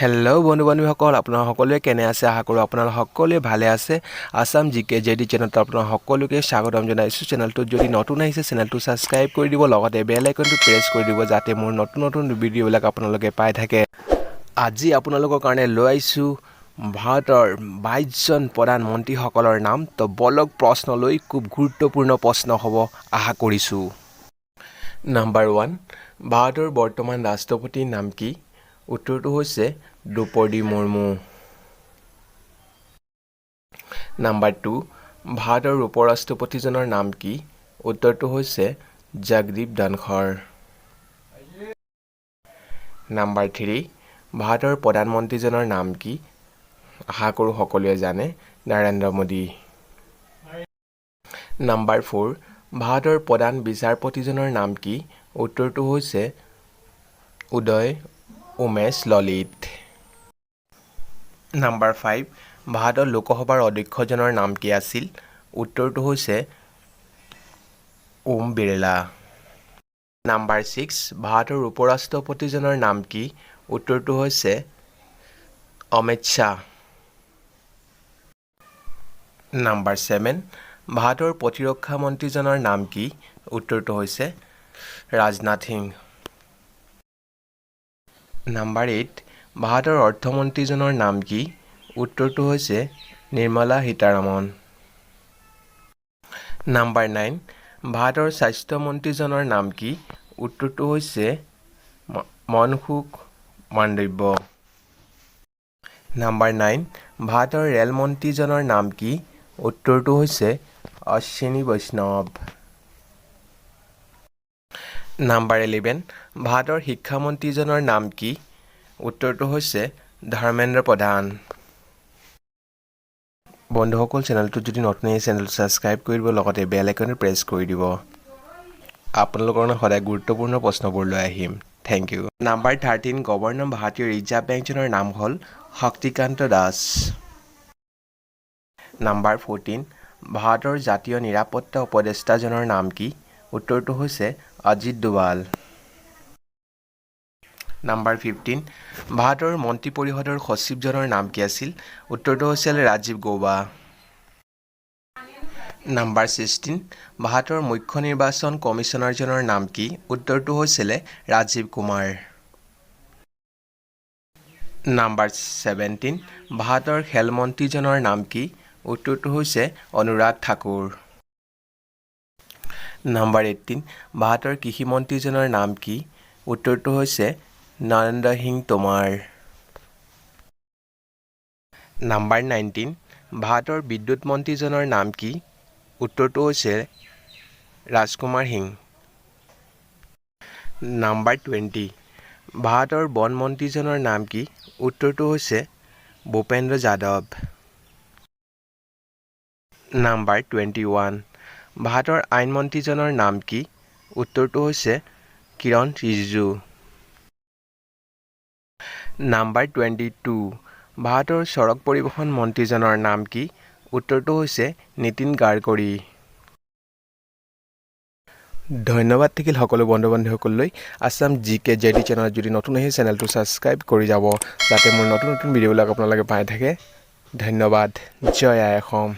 Hello' বন্ধু-বান্ধৱীসকল, আপোনাৰ সকলোৱে কেনে আছে? আশা কৰোঁ আপোনাৰ সকলোৱে ভালে আছে। আছাম জিকে জেডি চেনেলত আপোনাৰ সকলোকে স্বাগতম জনাইছোঁ। চেনেলটোত যদি নতুন আহিছে, চেনেলটো ছাবস্ক্ৰাইব কৰি দিব, লগতে বেল আইকনটো প্ৰেছ কৰি দিব, যাতে মোৰ নতুন ভিডিঅ'বিলাক আপোনালোকে পাই থাকে। আজি আপোনালোকৰ কাৰণে লৈ আহিছোঁ ভাৰতৰ 22জন প্ৰধানমন্ত্ৰীসকলৰ নাম। তো বলক প্ৰশ্নলৈ, খুব গুৰুত্বপূৰ্ণ প্ৰশ্ন হ'ব আশা কৰিছোঁ। নাম্বাৰ 1, ভাৰতৰ বৰ্তমান ৰাষ্ট্ৰপতিৰ নাম কি? উত্তৰটো হৈছে দ্ৰৌপদী মুৰ্মু। নাম্বাৰ 2, ভাৰতৰ উপৰাষ্ট্ৰপতিজনৰ নাম কি? উত্তৰটো হৈছে জগদীপ ধনখৰ। নাম্বাৰ 3, ভাৰতৰ প্ৰধানমন্ত্ৰীজনৰ নাম কি? আশা কৰোঁ সকলোৱে জানে, নৰেন্দ্ৰ মোদী। নাম্বাৰ 4, ভাৰতৰ প্ৰধান বিচাৰপতিজনৰ নাম কি? উত্তৰটো হৈছে উদয় উমেশ ললিত। নাম্বাৰ 5, ভাৰতৰ লোকসভাৰ অধ্যক্ষজনৰ নাম কি আছিল? উত্তৰটো হৈছে ওম বিৰলা। নাম্বাৰ 6, ভাৰতৰ উপৰাষ্ট্ৰপতিজনৰ নাম কি? উত্তৰটো হৈছে অমিত শ্বাহ। নাম্বাৰ 7, ভাৰতৰ প্ৰতিৰক্ষা মন্ত্ৰীজনৰ নাম কি? উত্তৰটো হৈছে ৰাজনাথ সিং। নাম্বাৰ 8, ভাৰতৰ অৰ্থমন্ত্ৰীজনৰ নাম কি? উত্তৰটো হৈছে নিৰ্মলা সীতাৰমণ। নাম্বাৰ 9, ভাৰতৰ স্বাস্থ্যমন্ত্ৰীজনৰ নাম কি? উত্তৰটো হৈছে মনসুখ মাণ্ডব্য। নাম্বাৰ 9, ভাৰতৰ ৰেলমন্ত্ৰীজনৰ নাম কি? উত্তৰটো হৈছে অশ্বিনী বৈষ্ণৱ। নাম্বাৰ 11, ভাৰতৰ শিক্ষামন্ত্ৰীজনৰ নাম কি? উত্তৰটো হৈছে ধৰ্মেন্দ্ৰ প্ৰধান। বন্ধুসকল, চেনেলটোত যদি নতুন আহে চেনেলটো ছাবস্ক্ৰাইব কৰি দিব, লগতে বেল আইকনটো প্ৰেছ কৰি দিব। আপোনালোকৰ কাৰণে সদায় গুৰুত্বপূৰ্ণ প্ৰশ্নবোৰ লৈ আহিম। Thank you. নাম্বাৰ 13, গভৰ্ণৰ ভাৰতীয় ৰিজাৰ্ভ বেংকজনৰ নাম হ'ল শক্তিকান্ত দাস। নাম্বাৰ 14, ভাৰতৰ জাতীয় নিৰাপত্তা উপদেষ্টাজনৰ নাম কি? উত্তৰটো হৈছে অজিত ডোভাল। নাম্বাৰ 15, ভাৰতৰ মন্ত্ৰী পৰিষদৰ সচিবজনৰ নাম কি আছিল? উত্তৰটো হৈছিল ৰাজীৱ গৌবা। নাম্বাৰ 16, ভাৰতৰ মুখ্য নিৰ্বাচন কমিছনাৰজনৰ নাম কি? উত্তৰটো হৈছিল ৰাজীৱ কুমাৰ। নাম্বাৰ 17, ভাৰতৰ খেল মন্ত্ৰীজনৰ নাম কি? উত্তৰটো হৈছে অনুৰাগ ঠাকুৰ। নাম্বাৰ 18, ভাৰতৰ কৃষি মন্ত্ৰীজনৰ নাম কি? উত্তৰটো হৈছে নৰেন্দ্ৰ সিং টোমৰ। নাম্বাৰ 19, ভাৰতৰ বিদ্যুৎ মন্ত্ৰীজনৰ নাম কি? উত্তৰটো হৈছে ৰাজকুমাৰ সিং। নাম্বাৰ 20, ভাৰতৰ বন মন্ত্ৰীজনৰ নাম কি? উত্তৰটো হৈছে ভূপেন্দ্ৰ যাদৱ। নাম্বাৰ 21, ভাৰতৰ আইন মন্ত্ৰীজনৰ নাম কি? উত্তৰটো হৈছে কিৰণ ৰিজিজু। নাম্বাৰ 22, ভাৰতৰ সড়ক পৰিবহণ মন্ত্ৰীজনৰ নাম কি? উত্তৰটো হৈছে নীতিন গাডকাৰী। ধন্যবাদ থাকিল সকলো বন্ধু-বান্ধৱীসকললৈ। আছাম জিকে জেডি চেনেলত যদি নতুন আহে চেনেলটো ছাবস্ক্ৰাইব কৰি যাব, যাতে মোৰ নতুন ভিডিঅ'বিলাক আপোনালোকে পাই থাকে। ধন্যবাদ। জয় আই অসম।